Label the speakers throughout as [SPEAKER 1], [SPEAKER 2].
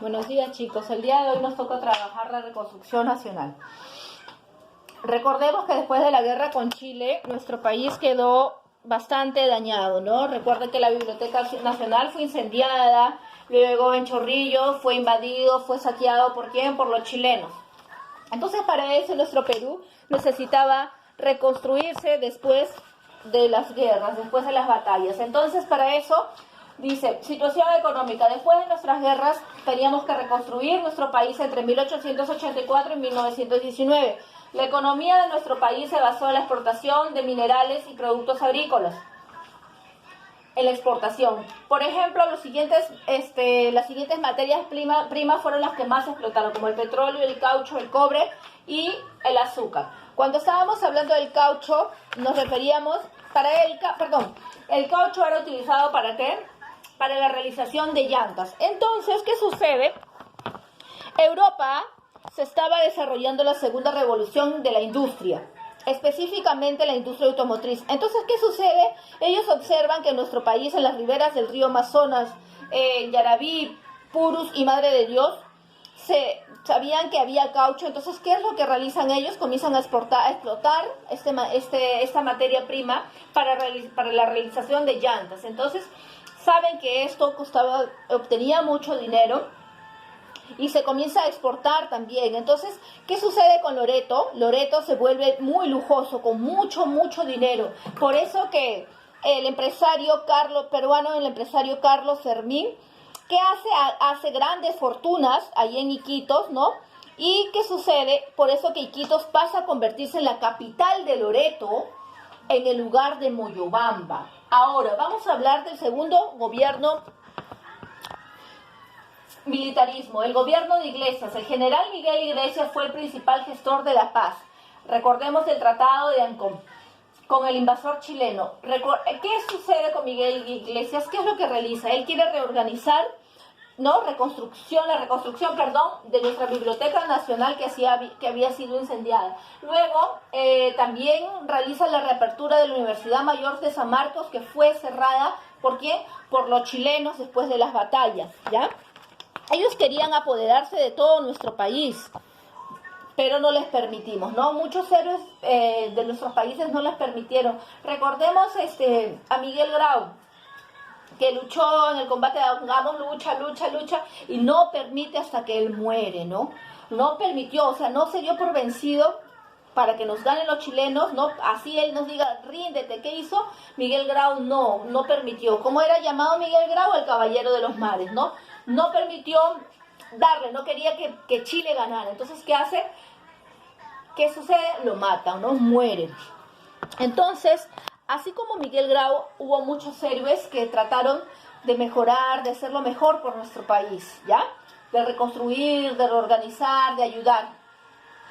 [SPEAKER 1] Buenos días, chicos. El día de hoy nos toca trabajar la reconstrucción nacional. Recordemos que después de la guerra con Chile, nuestro país quedó bastante dañado, ¿no? Recuerden que la Biblioteca Nacional fue incendiada, luego en Chorrillos fue invadido, fue saqueado, ¿por quién? Por los chilenos. Entonces, para eso nuestro Perú necesitaba reconstruirse después de las guerras, después de las batallas. Entonces, para eso dice, situación económica. Después de nuestras guerras teníamos que reconstruir nuestro país entre 1884 y 1919. La economía de nuestro país se basó en la exportación de minerales y productos agrícolas. En la exportación. Por ejemplo, las siguientes materias primas fueron las que más se explotaron, como el petróleo, el caucho, el cobre y el azúcar. Cuando estábamos hablando del caucho, nos referíamos, el caucho era utilizado ¿para qué? Para la realización de llantas. Entonces, ¿qué sucede? Europa se estaba desarrollando la segunda revolución de la industria, específicamente la industria automotriz. Entonces, ¿qué sucede? Ellos observan que en nuestro país, en las riberas del río Amazonas, Yarabí, Purus y Madre de Dios, sabían que había caucho. Entonces, ¿qué es lo que realizan ellos? Comienzan a explotar esta materia prima para la realización de llantas. Entonces, saben que esto obtenía mucho dinero y se comienza a exportar también. Entonces, ¿qué sucede con Loreto? Loreto se vuelve muy lujoso, con mucho dinero. Por eso que el empresario Carlos Fermín, ¿qué hace? Hace grandes fortunas ahí en Iquitos, ¿no? ¿Y qué sucede? Por eso que Iquitos pasa a convertirse en la capital de Loreto, en el lugar de Moyobamba. Ahora, vamos a hablar del segundo gobierno militarismo, el gobierno de Iglesias. El general Miguel Iglesias fue el principal gestor de la paz. Recordemos el Tratado de Ancón con el invasor chileno. ¿Qué sucede con Miguel Iglesias? ¿Qué es lo que realiza? Él quiere reorganizar, ¿no? La reconstrucción, de nuestra Biblioteca Nacional que había sido incendiada. Luego, también realiza la reapertura de la Universidad Mayor de San Marcos, que fue cerrada, ¿por qué? Por los chilenos después de las batallas, ¿ya? Ellos querían apoderarse de todo nuestro país, pero no les permitimos, ¿no? Muchos héroes de nuestros países no les permitieron. Recordemos a Miguel Grau, que luchó en el combate de Angamos, lucha, y no permite hasta que él muere, ¿no? No permitió, o sea, no se dio por vencido para que nos ganen los chilenos, ¿no? Así él nos diga, ríndete. ¿Qué hizo? Miguel Grau no permitió. ¿Cómo era llamado Miguel Grau? El caballero de los mares, ¿no? No permitió darle, no quería que Chile ganara. Entonces, ¿qué hace? ¿Qué sucede? Lo matan, ¿no? Muere. Entonces, así como Miguel Grau, hubo muchos héroes que trataron de mejorar, de hacerlo mejor por nuestro país, ¿ya? De reconstruir, de reorganizar, de ayudar.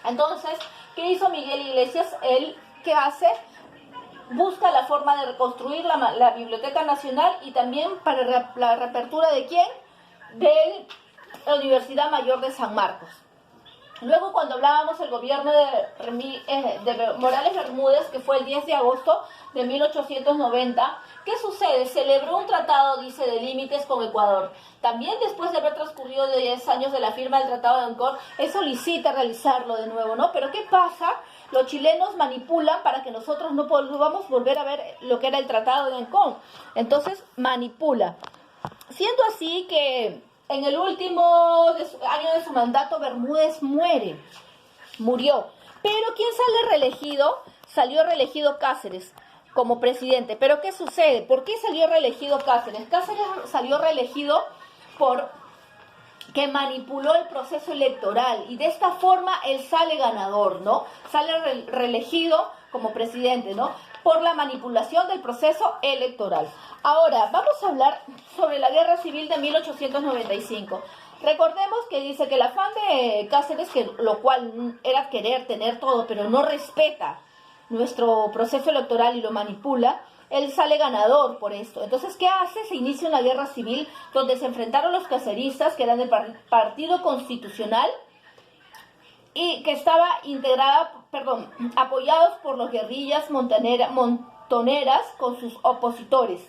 [SPEAKER 1] Entonces, ¿qué hizo Miguel Iglesias? Él, ¿qué hace? Busca la forma de reconstruir la Biblioteca Nacional y también para la reapertura ¿de quién? De la Universidad Mayor de San Marcos. Luego, cuando hablábamos del gobierno de Morales Bermúdez, que fue el 10 de agosto de 1890, ¿qué sucede? Celebró un tratado, dice, de límites con Ecuador. También después de haber transcurrido 10 años de la firma del Tratado de Ancón, él solicita realizarlo de nuevo, ¿no? Pero ¿qué pasa? Los chilenos manipulan para que nosotros no podamos volver a ver lo que era el Tratado de Ancón. Entonces, manipula. Siendo así que en el último año de su mandato, Bermúdez murió. Pero ¿quién sale reelegido? Salió reelegido Cáceres como presidente. Pero ¿qué sucede? ¿Por qué salió reelegido Cáceres? Cáceres salió reelegido porque manipuló el proceso electoral y de esta forma él sale ganador, ¿no? Sale reelegido como presidente, ¿no? Por la manipulación del proceso electoral. Ahora, vamos a hablar sobre la Guerra Civil de 1895. Recordemos que dice que el afán de Cáceres, que lo cual era querer tener todo, pero no respeta nuestro proceso electoral y lo manipula, él sale ganador por esto. Entonces, ¿qué hace? Se inicia una guerra civil donde se enfrentaron los caceristas, que eran del Partido Constitucional, y que estaba apoyados por los guerrillas montoneras con sus opositores.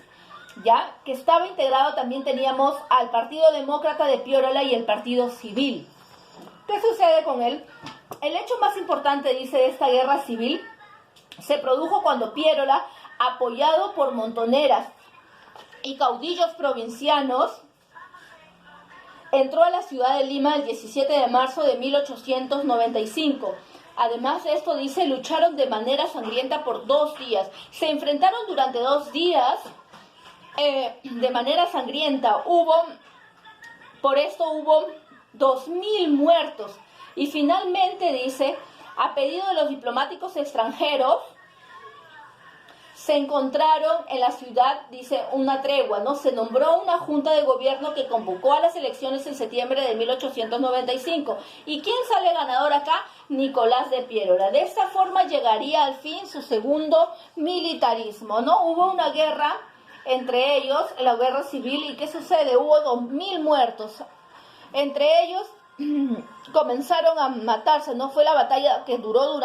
[SPEAKER 1] ya, que estaba integrado, también teníamos al Partido Demócrata de Piérola y el Partido Civil. ¿Qué sucede con él? El hecho más importante, dice, de esta guerra civil se produjo cuando Piérola, apoyado por montoneras y caudillos provincianos, entró a la ciudad de Lima el 17 de marzo de 1895. Además de esto, dice, lucharon de manera sangrienta por 2 días. Se enfrentaron durante 2 días de manera sangrienta. Por esto hubo 2000 muertos. Y finalmente, dice, a pedido de los diplomáticos extranjeros, se encontraron en la ciudad, dice, una tregua, ¿no? Se nombró una junta de gobierno que convocó a las elecciones en septiembre de 1895. ¿Y quién sale ganador acá? Nicolás de Piérola. De esta forma llegaría al fin su segundo militarismo, ¿no? Hubo una guerra entre ellos, la guerra civil, ¿y qué sucede? Hubo 2000 muertos. Entre ellos comenzaron a matarse, ¿no? Fue la batalla que duró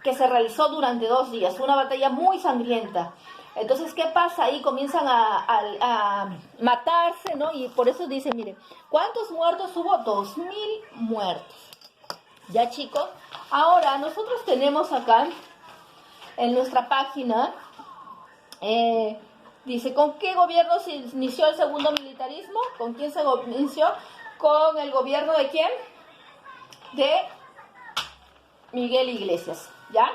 [SPEAKER 1] que se realizó durante 2 días, una batalla muy sangrienta. Entonces, ¿qué pasa? Ahí comienzan a matarse, ¿no? Y por eso dice, miren, ¿cuántos muertos hubo? 2000 muertos. ¿Ya, chicos? Ahora, nosotros tenemos acá, en nuestra página, dice, ¿con qué gobierno se inició el segundo militarismo? ¿Con quién se inició? ¿Con el gobierno de quién? De Miguel Iglesias, ¿ya?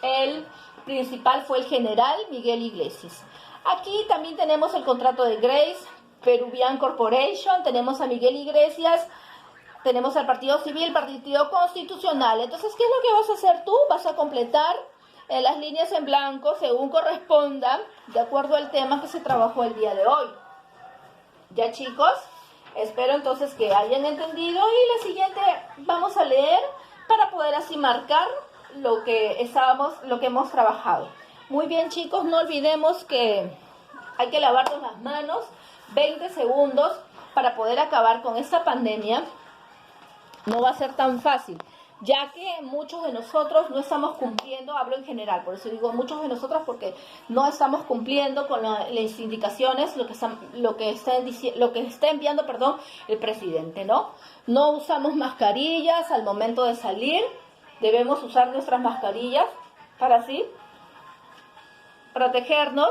[SPEAKER 1] El principal fue el general Miguel Iglesias. Aquí también tenemos el contrato de Grace, Peruvian Corporation, tenemos a Miguel Iglesias, tenemos al Partido Civil, Partido Constitucional. Entonces, ¿qué es lo que vas a hacer tú? Vas a completar las líneas en blanco según corresponda, de acuerdo al tema que se trabajó el día de hoy. ¿Ya, chicos? Espero entonces que hayan entendido, y la siguiente vamos a leer para poder así marcar lo que hemos trabajado. Muy bien, chicos, no olvidemos que hay que lavarnos las manos 20 segundos para poder acabar con esta pandemia. No va a ser tan fácil, ya que muchos de nosotros no estamos cumpliendo, hablo en general, por eso digo muchos de nosotros, porque no estamos cumpliendo con las indicaciones, lo que está enviando, el presidente, ¿no? No usamos mascarillas al momento de salir, debemos usar nuestras mascarillas para así protegernos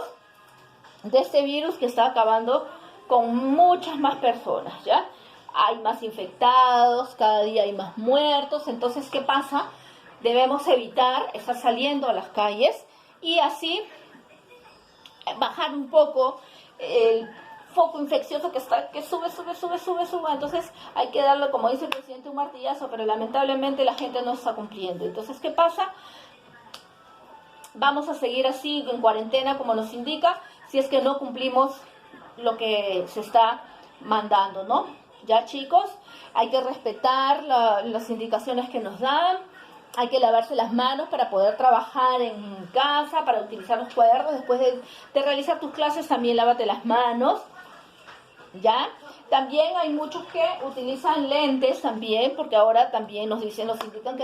[SPEAKER 1] de este virus que está acabando con muchas más personas, ¿ya? Hay más infectados, cada día hay más muertos. Entonces, ¿qué pasa? Debemos evitar estar saliendo a las calles y así bajar un poco el foco infeccioso que sube. Entonces, hay que darle, como dice el presidente, un martillazo, pero lamentablemente la gente no está cumpliendo. Entonces, ¿qué pasa? Vamos a seguir así en cuarentena, como nos indica, si es que no cumplimos lo que se está mandando, ¿no? Ya, chicos, hay que respetar las indicaciones que nos dan, hay que lavarse las manos para poder trabajar en casa, para utilizar los cuadernos. Después de realizar tus clases, también lávate las manos, ¿ya? También hay muchos que utilizan lentes también, porque ahora también nos indican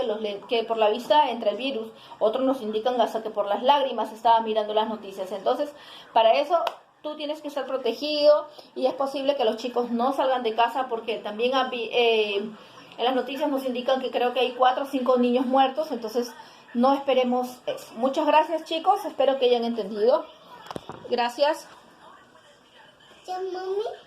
[SPEAKER 1] que por la vista entra el virus. Otros nos indican hasta que por las lágrimas, estaba mirando las noticias. Entonces, para eso tú tienes que estar protegido, y es posible que los chicos no salgan de casa, porque también en las noticias nos indican que creo que hay 4 o 5 niños muertos. Entonces, no esperemos eso. Muchas gracias, chicos, espero que hayan entendido. Gracias.
[SPEAKER 2] Mami.